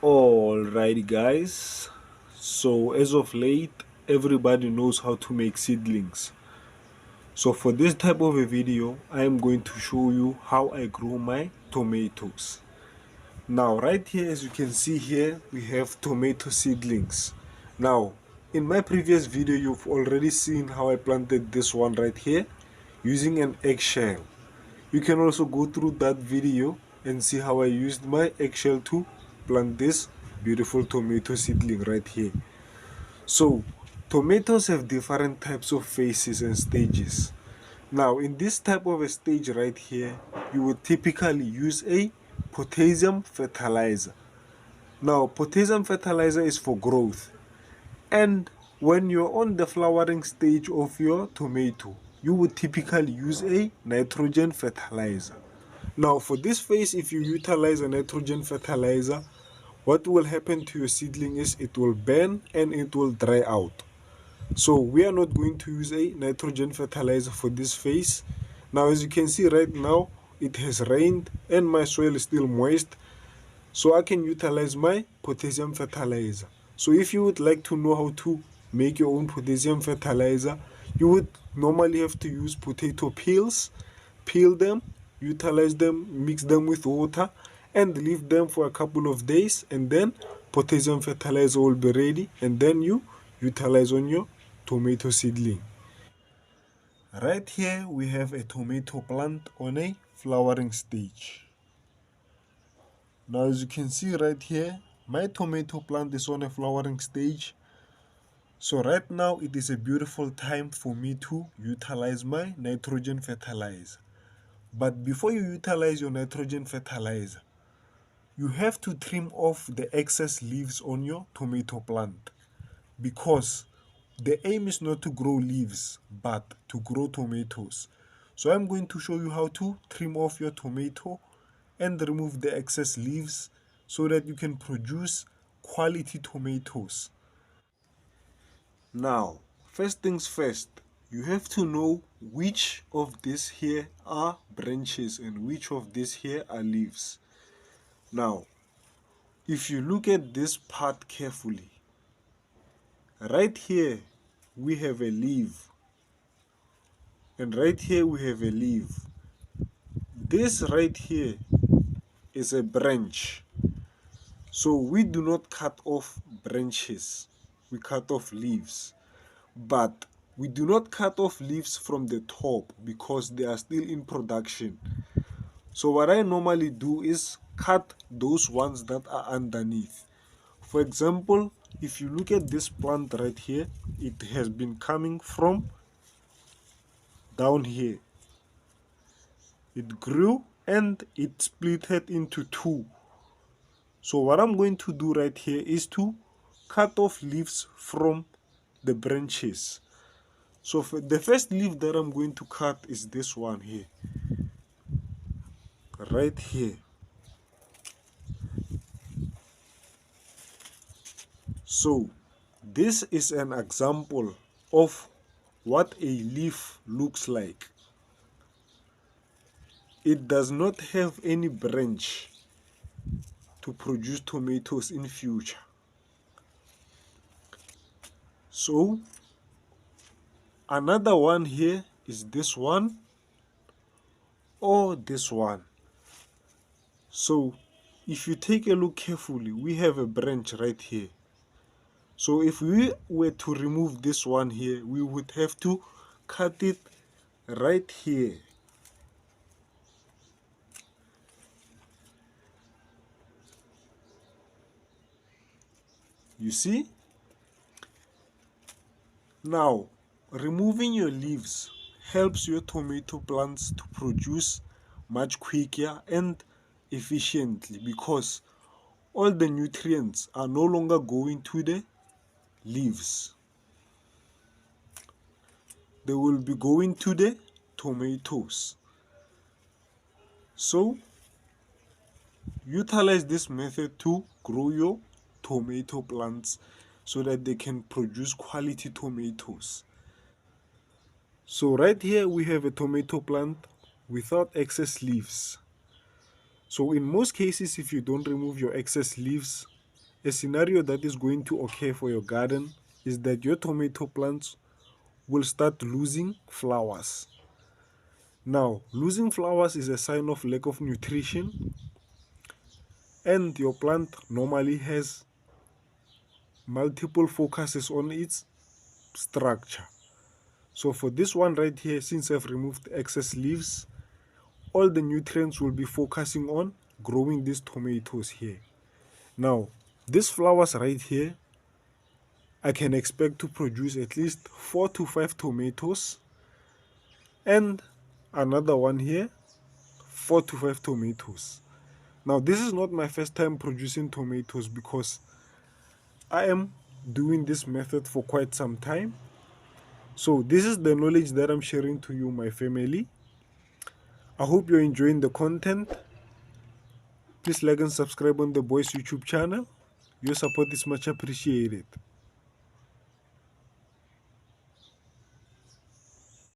Alrighty, guys. So, as of late, everybody knows how to make seedlings. So, for this type of a video, I am going to show you how I grow my tomatoes. Now, right here, as you can see here, we have tomato seedlings. Now, in my previous video, you've already seen how I planted this one right here using an eggshell. You can also go through that video and see how I used my eggshell to plant this beautiful tomato seedling right here. So, tomatoes have different types of phases and stages. Now, in this type of a stage right here, you would typically use a potassium fertilizer. Now, potassium fertilizer is for growth. And when you're on the flowering stage of your tomato, you would typically use a nitrogen fertilizer. Now, for this phase, if you utilize a nitrogen fertilizer, what will happen to your seedling is it will burn and it will dry out. So we are not going to use a nitrogen fertilizer for this phase. Now, as you can see right now, it has rained and my soil is still moist, so I can utilize my potassium fertilizer. So if you would like to know how to make your own potassium fertilizer, you would normally have to use potato peels, peel them, utilize them, mix them with water, and leave them for a couple of days, and then potassium fertilizer will be ready, and then you utilize on your tomato seedling. Right here we have a tomato plant on a flowering stage. Now, as you can see right here, my tomato plant is on a flowering stage. So right now it is a beautiful time for me to utilize my nitrogen fertilizer. But before you utilize your nitrogen fertilizer, you have to trim off the excess leaves on your tomato plant, because the aim is not to grow leaves but to grow tomatoes. So I'm going to show you how to trim off your tomato and remove the excess leaves so that you can produce quality tomatoes. Now, first things first, you have to know which of these here are branches and which of these here are leaves. Now, if you look at this part carefully, right here we have a leaf, and right here we have a leaf. This right here is a branch. So we do not cut off branches, we cut off leaves. But we do not cut off leaves from the top because they are still in production. So what I normally do is cut those ones that are underneath. For example, if you look at this plant right here, it has been coming from down here. It grew and it splitted into two. So what I'm going to do right here is to cut off leaves from the branches. So for the first leaf that I'm going to cut is this one here, right here. So this is an example of what a leaf looks like. It does not have any branch to produce tomatoes in future. So another one here is this one or this one. So if you take a look carefully, we have a branch right here. So if we were to remove this one here, we would have to cut it right here. You see? Now, removing your leaves helps your tomato plants to produce much quicker and efficiently, because all the nutrients are no longer going to the leaves. They will be going to the tomatoes. So utilize this method to grow your tomato plants so that they can produce quality tomatoes. So right here we have a tomato plant without excess leaves. So in most cases, if you don't remove your excess leaves, a scenario that is going to occur for your garden is that your tomato plants will start losing flowers. Now, losing flowers is a sign of lack of nutrition, and your plant normally has multiple focuses on its structure. So for this one right here, since I've removed excess leaves, all the nutrients will be focusing on growing these tomatoes here. Now, these flowers right here, I can expect to produce at least 4 to 5 tomatoes, and another one here, 4 to 5 tomatoes. Now, this is not my first time producing tomatoes because I am doing this method for quite some time. So this is the knowledge that I'm sharing to you, my family. I hope you're enjoying the content. Please like and subscribe on the boys YouTube channel. Your support is much appreciated.